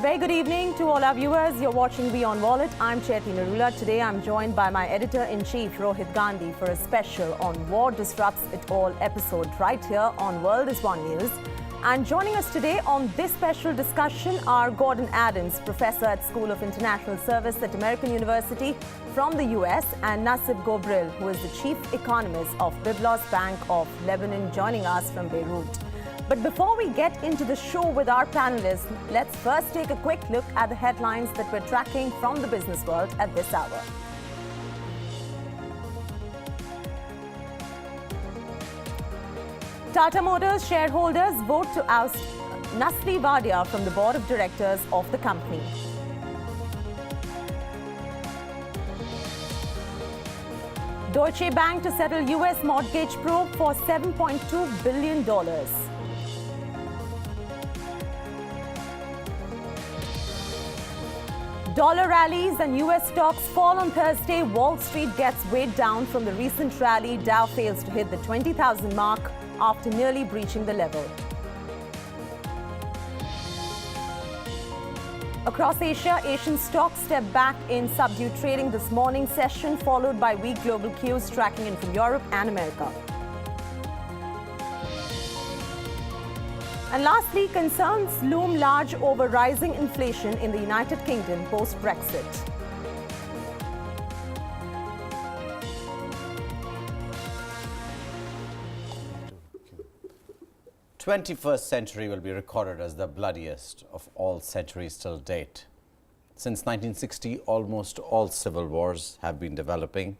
very good evening to all our viewers. You're watching Wion Wallet. I'm Chaiti Narula. Today I'm joined by my editor-in-chief Rohit Gandhi for a special on War Disrupts It All episode right here on World is One News. And joining us today on this special discussion are Gordon Adams, professor at School of International Service at American University from the US, and Nasib Gobril, who is the chief economist of Biblos Bank of Lebanon, joining us from Beirut. But before we get into the show with our panelists, let's first take a quick look at the headlines that we're tracking from the business world at this hour. Tata Motors shareholders vote to oust Nasli Wadia from the board of directors of the company. Deutsche Bank to settle US mortgage probe for $7.2 billion. Dollar rallies and US stocks fall on Thursday. Wall Street gets weighed down from the recent rally. Dow fails to hit the 20,000 mark after nearly breaching the level. Across Asia, Asian stocks step back in subdued trading this morning session, followed by weak global cues tracking in from Europe and America. And lastly, concerns loom large over rising inflation in the United Kingdom post-Brexit. 21st century will be recorded as the bloodiest of all centuries till date. Since 1960, almost all civil wars have been developing,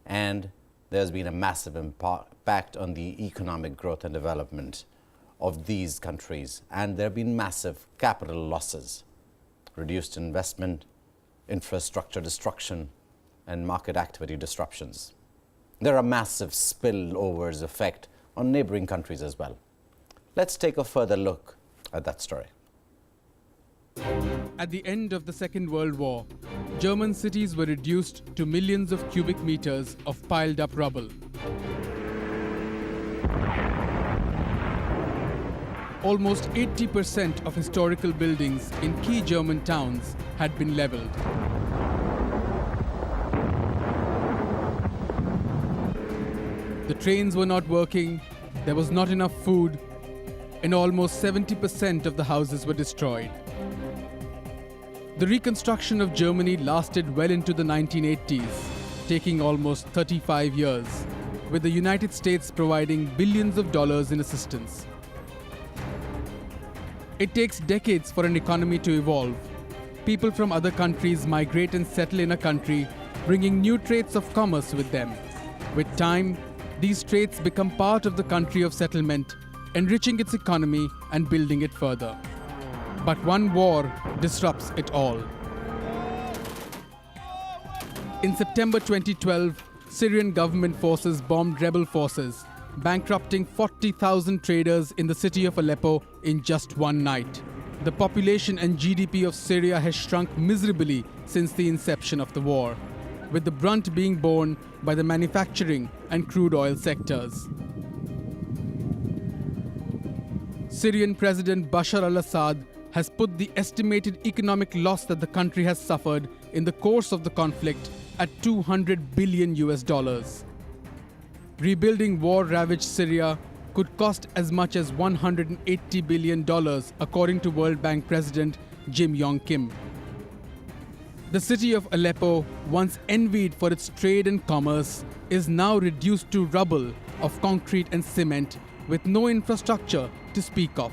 and there's been a massive impact on the economic growth and development of these countries, and there have been massive capital losses, reduced investment, infrastructure destruction, and market activity disruptions. There are massive spillovers effect on neighboring countries as well. Let's take a further look at that story. At the end of the Second World War, German cities were reduced to millions of cubic meters of piled up rubble. Almost 80% of historical buildings in key German towns had been leveled. The trains were not working, there was not enough food, and almost 70% of the houses were destroyed. The reconstruction of Germany lasted well into the 1980s, taking almost 35 years, with the United States providing billions of dollars in assistance. It takes decades for an economy to evolve. People from other countries migrate and settle in a country, bringing new traits of commerce with them. With time, these traits become part of the country of settlement, enriching its economy and building it further. But one war disrupts it all. In September 2012, Syrian government forces bombed rebel forces, bankrupting 40,000 traders in the city of Aleppo in just one night. The population and GDP of Syria has shrunk miserably since the inception of the war, with the brunt being borne by the manufacturing and crude oil sectors. Syrian President Bashar al-Assad has put the estimated economic loss that the country has suffered in the course of the conflict at $200 billion. Rebuilding war-ravaged Syria could cost as much as $180 billion, according to World Bank President Jim Yong Kim. The city of Aleppo, once envied for its trade and commerce, is now reduced to rubble of concrete and cement with no infrastructure to speak of.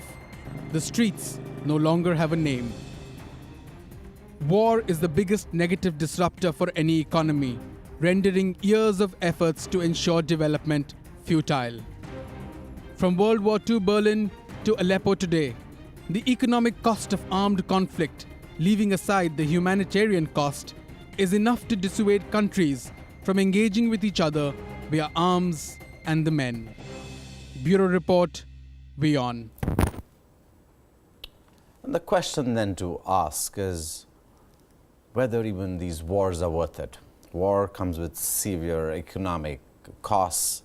The streets no longer have a name. War is the biggest negative disruptor for any economy, rendering years of efforts to ensure development futile. From World War II Berlin to Aleppo today, the economic cost of armed conflict, leaving aside the humanitarian cost, is enough to dissuade countries from engaging with each other via arms and the men. Bureau Report, Wion. And the question then to ask is whether even these wars are worth it. War comes with severe economic costs.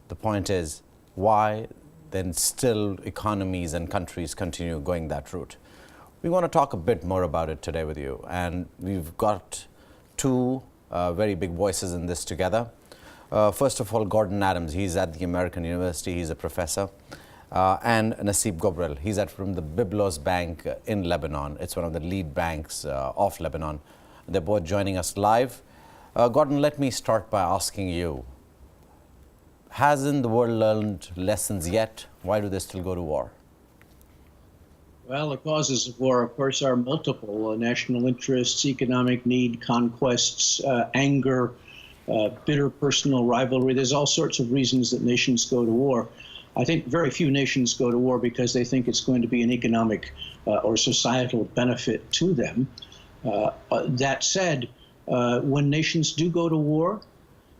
The point is, why then still economies and countries continue going that route? We want to talk a bit more about it today with you, and we've got two very big voices in this together. First of all, Gordon Adams, he's at the American University, he's a professor, and Nassib Gobrel, he's from the Byblos Bank in Lebanon. It's one of the lead banks of Lebanon. They're both joining us live. Gordon, let me start by asking you, hasn't the world learned lessons yet? Why do they still go to war? Well, the causes of war, of course, are multiple. National interests, economic need, conquests, anger, bitter personal rivalry. There's all sorts of reasons that nations go to war. I think very few nations go to war because they think it's going to be an economic or societal benefit to them. That said, when nations do go to war,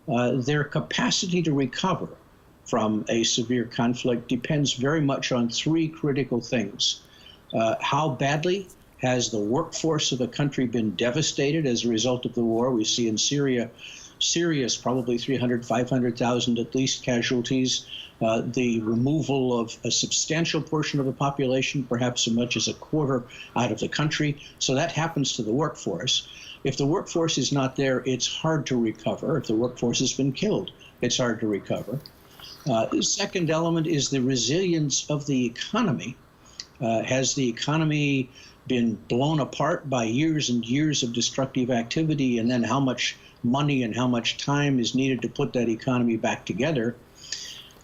their capacity to recover from a severe conflict depends very much on three critical things. How badly has the workforce of a country been devastated as a result of the war? We see in Syria, serious, probably 300, 500,000 at least casualties, the removal of a substantial portion of the population, perhaps as much as a quarter out of the country. So that happens to the workforce. If the workforce is not there, it's hard to recover. If the workforce has been killed, it's hard to recover. The second element is the resilience of the economy. Has the economy been blown apart by years and years of destructive activity, and then how much money and how much time is needed to put that economy back together?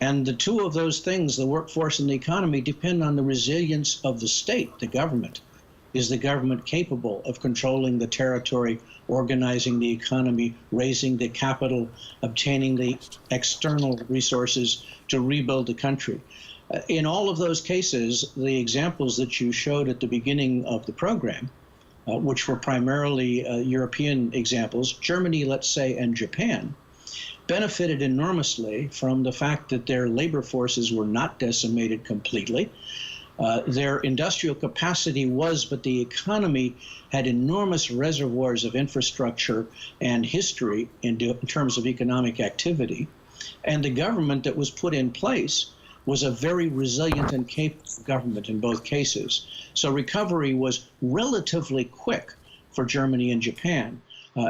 And the two of those things, the workforce and the economy, depend on the resilience of the state, the government. Is the government capable of controlling the territory, organizing the economy, raising the capital, obtaining the external resources to rebuild the country? In all of those cases, the examples that you showed at the beginning of the program, which were primarily European examples, Germany, let's say, and Japan, benefited enormously from the fact that their labor forces were not decimated completely. Their industrial capacity was, but the economy had enormous reservoirs of infrastructure and history in terms of economic activity. And the government that was put in place was a very resilient and capable government in both cases. So recovery was relatively quick for Germany and Japan.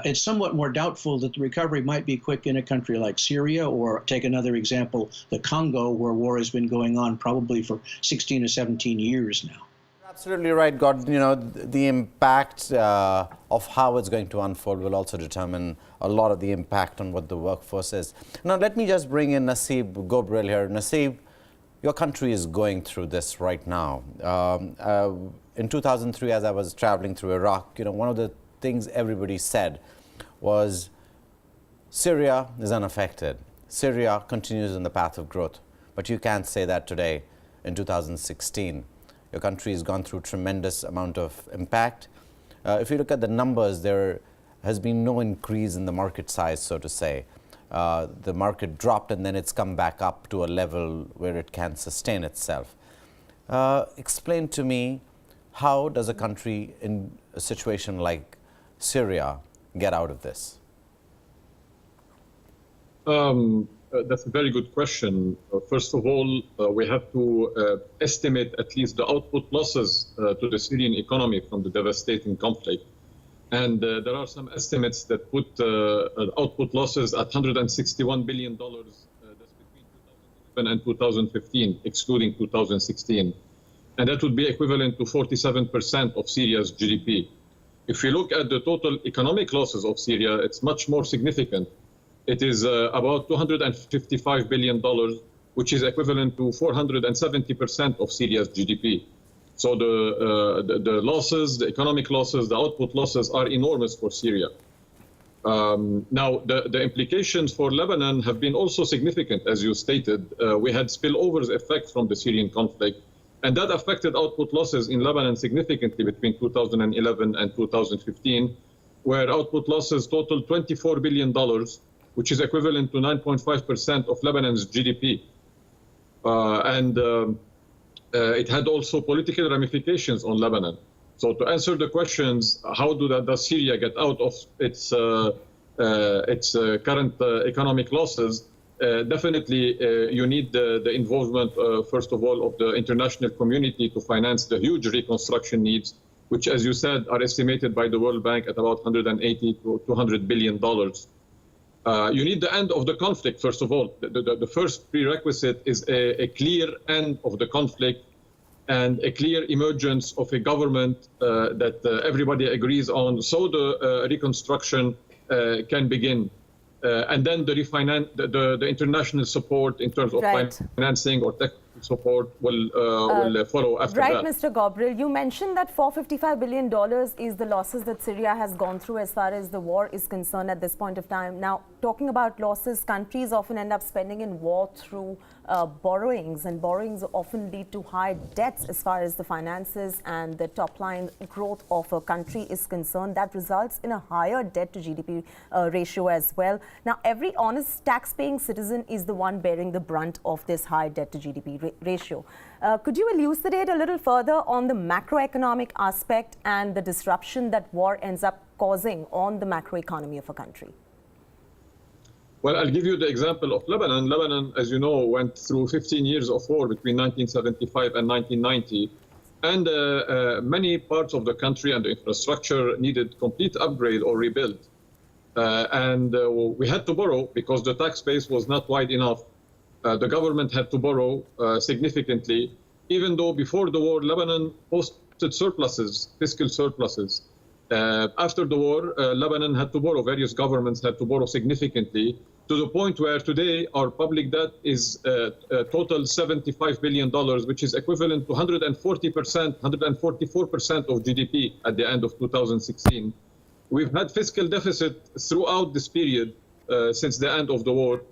It's somewhat more doubtful that the recovery might be quick in a country like Syria, or take another example, the Congo, where war has been going on probably for 16 or 17 years now. Absolutely right, Gordon. You know, the impact of how it's going to unfold will also determine a lot of the impact on what the workforce is. Now, let me just bring in Nassib Gobrel here. Nassib, your country is going through this right now. In 2003, as I was traveling through Iraq, you know, one of the things everybody said was Syria is unaffected. Syria continues on the path of growth. But you can't say that today in 2016. Your country has gone through tremendous amount of impact. If you look at the numbers, there has been no increase in the market size, so to say. The market dropped and then it's come back up to a level where it can sustain itself. Explain to me, how does a country in a situation like Syria get out of this? That's a very good question. First of all, we have to estimate at least the output losses to the Syrian economy from the devastating conflict. And there are some estimates that put output losses at $161 billion. That's between 2011 and 2015, excluding 2016. And that would be equivalent to 47% of Syria's GDP. If we look at the total economic losses of Syria, it's much more significant. It is about $255 billion, which is equivalent to 470% of Syria's GDP. So the losses, the economic losses, the output losses are enormous for Syria. Now, the implications for Lebanon have been also significant, as you stated. We had spillovers effect from the Syrian conflict, and that affected output losses in Lebanon significantly between 2011 and 2015, where output losses totaled $24 billion, which is equivalent to 9.5% of Lebanon's GDP. It had also political ramifications on Lebanon. So to answer the questions, how does Syria get out of its current economic losses? Definitely, you need the involvement, first of all, of the international community to finance the huge reconstruction needs which, as you said, are estimated by the World Bank at about $180 to $200 billion. You need the end of the conflict, first of all. The first prerequisite is a clear end of the conflict and a clear emergence of a government that everybody agrees on, so the reconstruction can begin. And then the international support in terms of financing or technical support will follow after that. Right, Mr. Gobril, you mentioned that $455 billion is the losses that Syria has gone through as far as the war is concerned at this point of time. Now, talking about losses, countries often end up spending in war through borrowings, and borrowings often lead to high debts as far as the finances and the top line growth of a country is concerned. That results in a higher debt to GDP ratio as well. Now, every honest tax-paying citizen is the one bearing the brunt of this high debt to GDP ratio. Could you elucidate a little further on the macroeconomic aspect and the disruption that war ends up causing on the macroeconomy of a country? Well, I'll give you the example of Lebanon. Lebanon, as you know, went through 15 years of war between 1975 and 1990. And many parts of the country and the infrastructure needed complete upgrade or rebuild. We had to borrow because the tax base was not wide enough. The government had to borrow significantly, even though before the war, Lebanon posted surpluses, fiscal surpluses. After the war, Lebanon had to borrow, various governments had to borrow significantly, to the point where today our public debt is total $75 billion, which is equivalent to 144% of GDP at the end of 2016. We've had fiscal deficit throughout this period since the end of the war,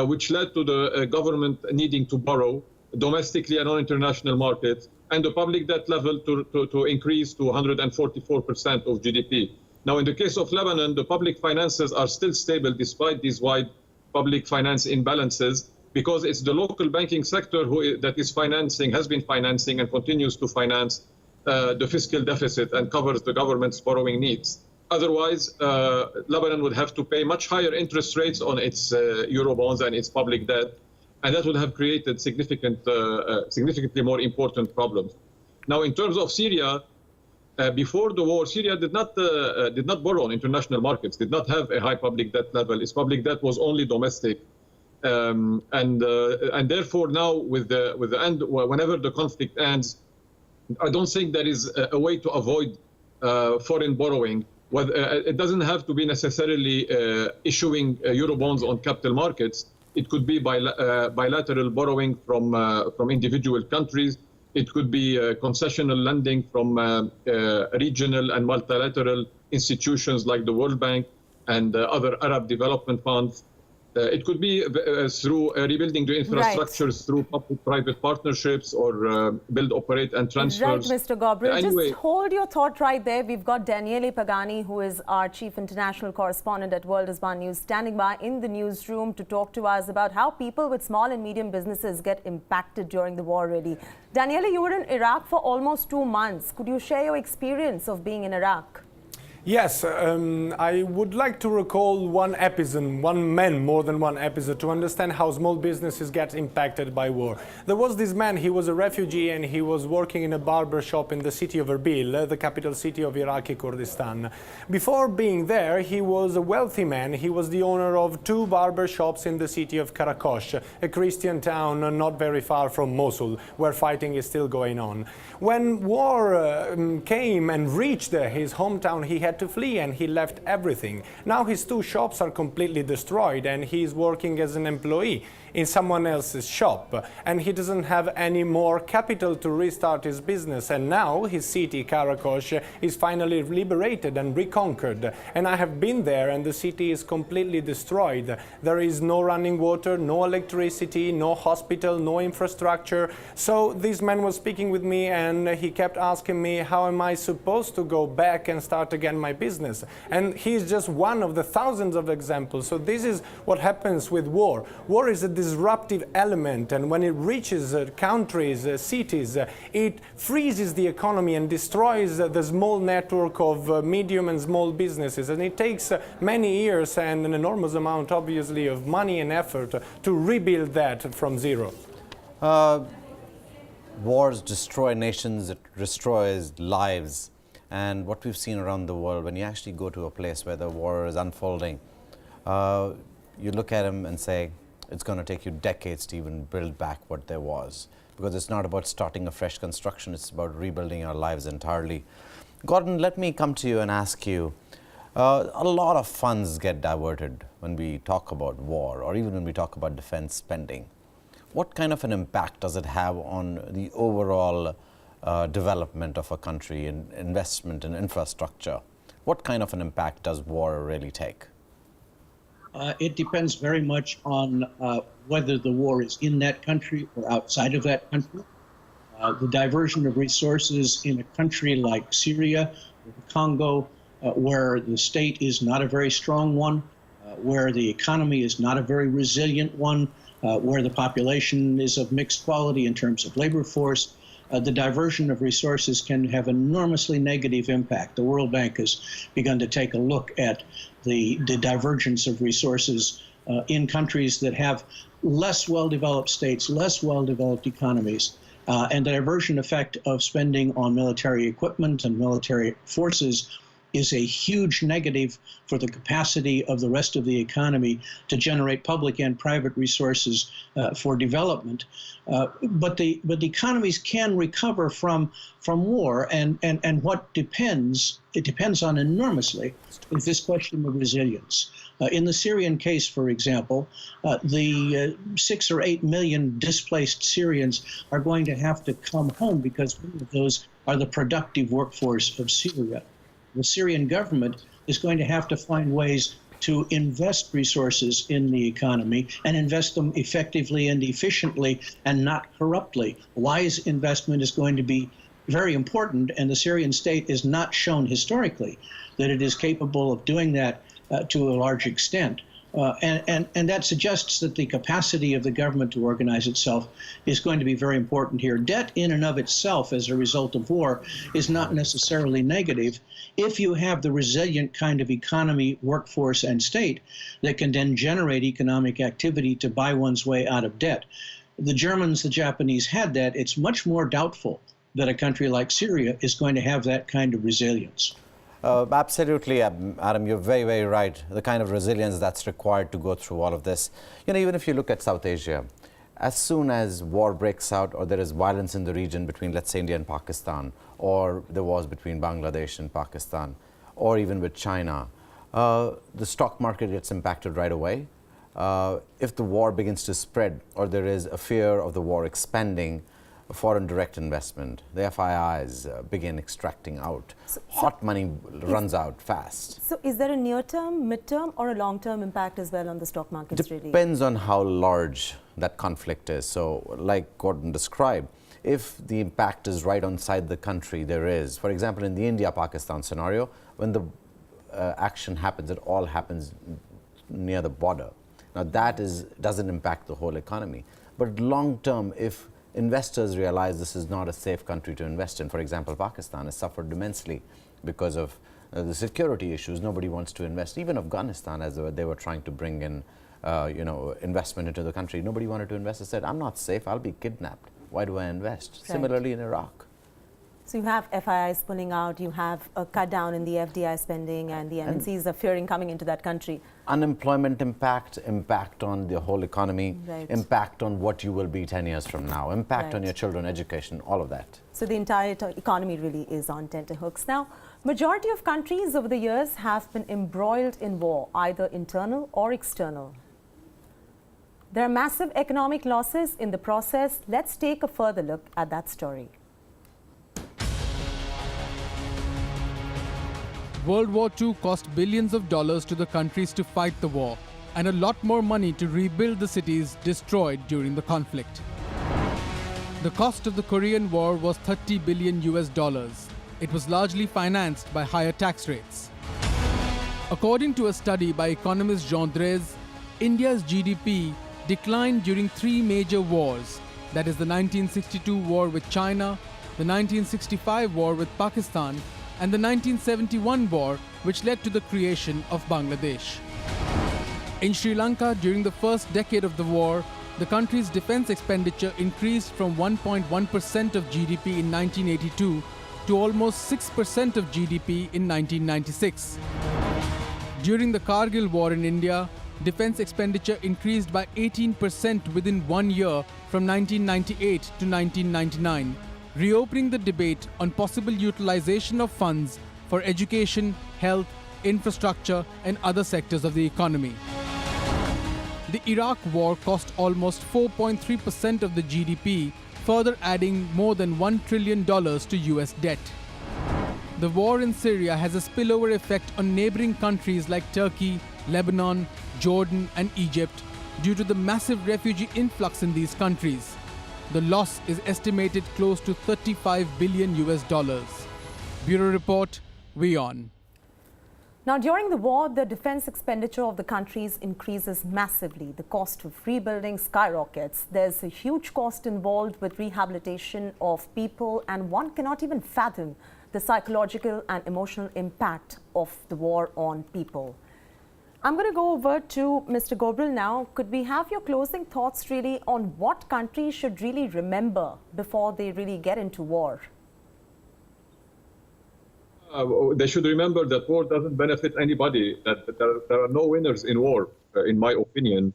which led to the government needing to borrow domestically and on international markets, and the public debt level to increase to 144% of GDP. Now, in the case of Lebanon, the public finances are still stable despite these wide public finance imbalances, because it's the local banking sector that has been financing and continues to finance the fiscal deficit and covers the government's borrowing needs. Otherwise, Lebanon would have to pay much higher interest rates on its Eurobonds and its public debt, and that would have created significantly more important problems. Now, in terms of Syria, before the war, Syria did not borrow on international markets, did not have a high public debt level. Its public debt was only domestic, and therefore now with the end, whenever the conflict ends, I don't think there is a way to avoid foreign borrowing. It doesn't have to be necessarily issuing Eurobonds on capital markets. It could be bilateral borrowing from individual countries. It could be concessional lending from regional and multilateral institutions like the World Bank and other Arab development funds. It could be through rebuilding the infrastructures through public-private partnerships or build, operate, and transfers. Right, Mr. Gobril. Anyway, just hold your thought right there. We've got Daniele Pagani, who is our chief international correspondent at World is One News, standing by in the newsroom to talk to us about how people with small and medium businesses get impacted during the war, really. Daniele, you were in Iraq for almost 2 months. Could you share your experience of being in Iraq? Yes, I would like to recall one episode, more than one episode, to understand how small businesses get impacted by war. There was this man, he was a refugee and he was working in a barber shop in the city of Erbil, the capital city of Iraqi Kurdistan. Before being there, he was a wealthy man. He was the owner of 2 barber shops in the city of Karakosh, a Christian town not very far from Mosul, where fighting is still going on. When war came and reached his hometown, he had to flee and he left everything. Now his 2 shops are completely destroyed and he's working as an employee in someone else's shop, and he doesn't have any more capital to restart his business. And now his city, Karakosh, is finally liberated and reconquered. And I have been there, and the city is completely destroyed. There is no running water, no electricity, no hospital, no infrastructure. So this man was speaking with me, and he kept asking me, how am I supposed to go back and start again my business? And he's just one of the thousands of examples. So this is what happens with war. War is a disruptive element, and when it reaches countries, cities, it freezes the economy and destroys the small network of medium and small businesses, and it takes many years and an enormous amount, obviously, of money and effort to rebuild that from zero. Wars destroy nations, it destroys lives. And what we've seen around the world, when you actually go to a place where the war is unfolding, you look at them and say, it's going to take you decades to even build back what there was. Because it's not about starting a fresh construction, it's about rebuilding our lives entirely. Gordon, let me come to you and ask you, a lot of funds get diverted when we talk about war, or even when we talk about defense spending. What kind of an impact does it have on the overall development of a country and investment in infrastructure? What kind of an impact does war really take? It depends very much on whether the war is in that country or outside of that country. The diversion of resources in a country like Syria or the Congo, where the state is not a very strong one, where the economy is not a very resilient one, where the population is of mixed quality in terms of labor force, the diversion of resources can have enormously negative impact. The World Bank has begun to take a look at the divergence of resources in countries that have less well-developed states, less well-developed economies, and the diversion effect of spending on military equipment and military forces is a huge negative for the capacity of the rest of the economy to generate public and private resources for development. But the economies can recover from war, and what it depends on enormously is this question of resilience. In the Syrian case, for example, the 6 or 8 million displaced Syrians are going to have to come home because many of those are the productive workforce of Syria. The Syrian government is going to have to find ways to invest resources in the economy and invest them effectively and efficiently and not corruptly. Wise investment is going to be very important, and the Syrian state is not shown historically that it is capable of doing that to a large extent. And that suggests that the capacity of the government to organize itself is going to be very important here. Debt in and of itself as a result of war is not necessarily negative if you have the resilient kind of economy, workforce, and state that can then generate economic activity to buy one's way out of debt. The Germans, the Japanese had that. It's much more doubtful that a country like Syria is going to have that kind of resilience. Absolutely, Adam, you're very, very right. The kind of resilience that's required to go through all of this. You know, even if you look at South Asia, as soon as war breaks out or there is violence in the region between, let's say, India and Pakistan, or the wars between Bangladesh and Pakistan, or even with China, the stock market gets impacted right away. If the war begins to spread or there is a fear of the war expanding, foreign direct investment, the FIIs begin extracting out. Hot money runs out fast. So is there a near-term, mid-term or a long-term impact as well on the stock markets? Depends on how large that conflict is. So like Gordon described, if the impact is right inside the country, there is. For example, in the India-Pakistan scenario, when the action happens, it all happens near the border. Now that doesn't impact the whole economy. But long-term, if investors realize this is not a safe country to invest in. For example, Pakistan has suffered immensely because of the security issues. Nobody wants to invest. Even Afghanistan, as they were trying to bring in investment into the country, nobody wanted to invest. They said, I'm not safe, I'll be kidnapped. Why do I invest? Right. Similarly in Iraq. So you have FIIs pulling out, you have a cut down in the FDI spending, and the MNCs are fearing coming into that country. Unemployment impact on the whole economy, right. Impact on what you will be 10 years from now, impact right. on your children, education, all of that. So the entire economy really is on tenterhooks. Now, majority of countries over the years have been embroiled in war, either internal or external. There are massive economic losses in the process. Let's take a further look at that story. World War II cost billions of dollars to the countries to fight the war, and a lot more money to rebuild the cities destroyed during the conflict. The cost of the Korean War was $30 billion. It was largely financed by higher tax rates. According to a study by economist Jean Drèze, India's GDP declined during three major wars, that is the 1962 war with China, the 1965 war with Pakistan, and the 1971 war, which led to the creation of Bangladesh. In Sri Lanka, during the first decade of the war, the country's defense expenditure increased from 1.1% of GDP in 1982 to to almost 6% of GDP in 1996. During the Kargil War in India, defense expenditure increased by 18% within 1 year from 1998 to 1999, reopening the debate on possible utilization of funds for education, health, infrastructure, and other sectors of the economy. The Iraq War cost almost 4.3% of the GDP, further adding more than $1 trillion to US debt. The war in Syria has a spillover effect on neighboring countries like Turkey, Lebanon, Jordan, and Egypt due to the massive refugee influx in these countries. The loss is estimated close to $35 billion US. Bureau Report, Wion. Now, during the war, the defense expenditure of the countries increases massively. The cost of rebuilding skyrockets. There's a huge cost involved with rehabilitation of people, and one cannot even fathom the psychological and emotional impact of the war on people. I'm going to go over to Mr. Gobrel now. Could we have your closing thoughts really on what countries should really remember before they really get into war? They should remember that war doesn't benefit anybody, that there are no winners in war, in my opinion.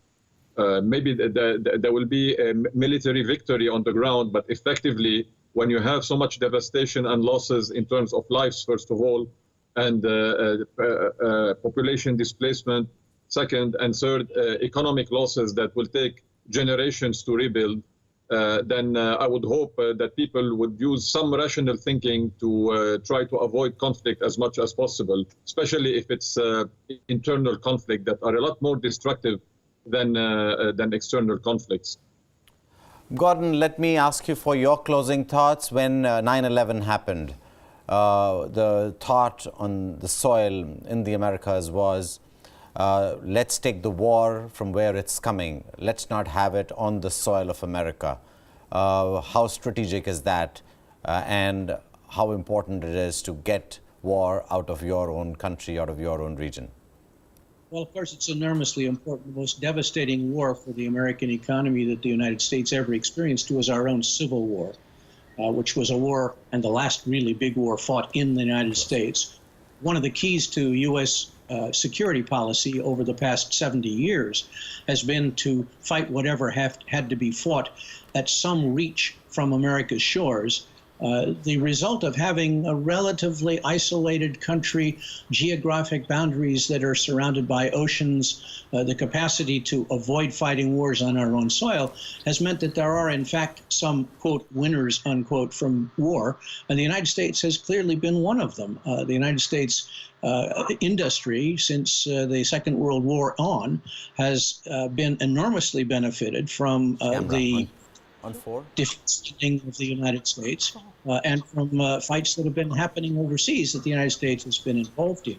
Maybe there will be a military victory on the ground, but effectively, when you have so much devastation and losses in terms of lives, first of all, and population displacement, second, and third, economic losses that will take generations to rebuild, then I would hope that people would use some rational thinking to try to avoid conflict as much as possible, especially if it's internal conflict that are a lot more destructive than external conflicts. Gordon, let me ask you for your closing thoughts. When 9/11 happened, the thought on the soil in the Americas was, let's take the war from where it's coming. Let's not have it on the soil of America. How strategic is that, and how important it is to get war out of your own country, out of your own region? Well, of course, it's enormously important. The most devastating war for the American economy that the United States ever experienced was our own Civil War, which was a war, and the last really big war fought in the United States. One of the keys to U.S. Security policy over the past 70 years has been to fight whatever had to be fought at some reach from America's shores. The result of having a relatively isolated country, geographic boundaries that are surrounded by oceans, the capacity to avoid fighting wars on our own soil, has meant that there are, in fact, some, quote, winners, unquote, from war. And the United States has clearly been one of them. The United States industry, since the Second World War on, has been enormously benefited from the defense spending of the United States and from fights that have been happening overseas that the United States has been involved in.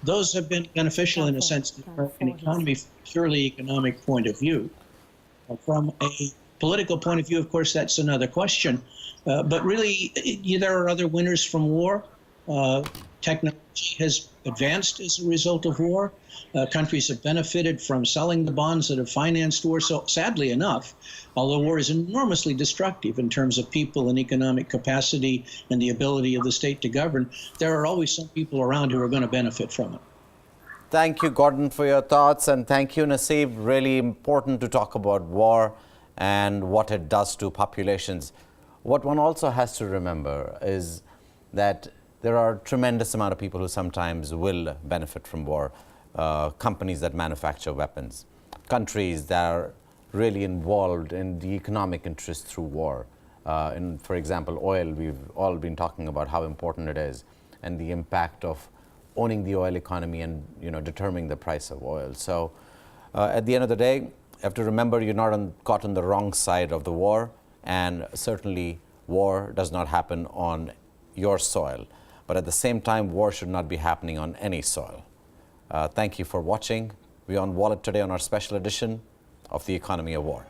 Those have been beneficial in a sense to the American economy from a purely economic point of view. From a political point of view, of course, that's another question. But really, there are other winners from war. Technology has advanced as a result of war. Countries have benefited from selling the bonds that have financed war. So sadly enough, although war is enormously destructive in terms of people and economic capacity and the ability of the state to govern, there are always some people around who are going to benefit from it. Thank you, Gordon, for your thoughts. And thank you, Naseeb. Really important to talk about war and what it does to populations. What one also has to remember is that there are a tremendous amount of people who sometimes will benefit from war. Companies that manufacture weapons, countries that are really involved in the economic interest through war. For example, oil, we've all been talking about how important it is and the impact of owning the oil economy and determining the price of oil. So at the end of the day, you have to remember you're not caught on the wrong side of the war, and certainly war does not happen on your soil. But at the same time, war should not be happening on any soil. Thank you for watching. We're on Wallet today on our special edition of The Economy of War.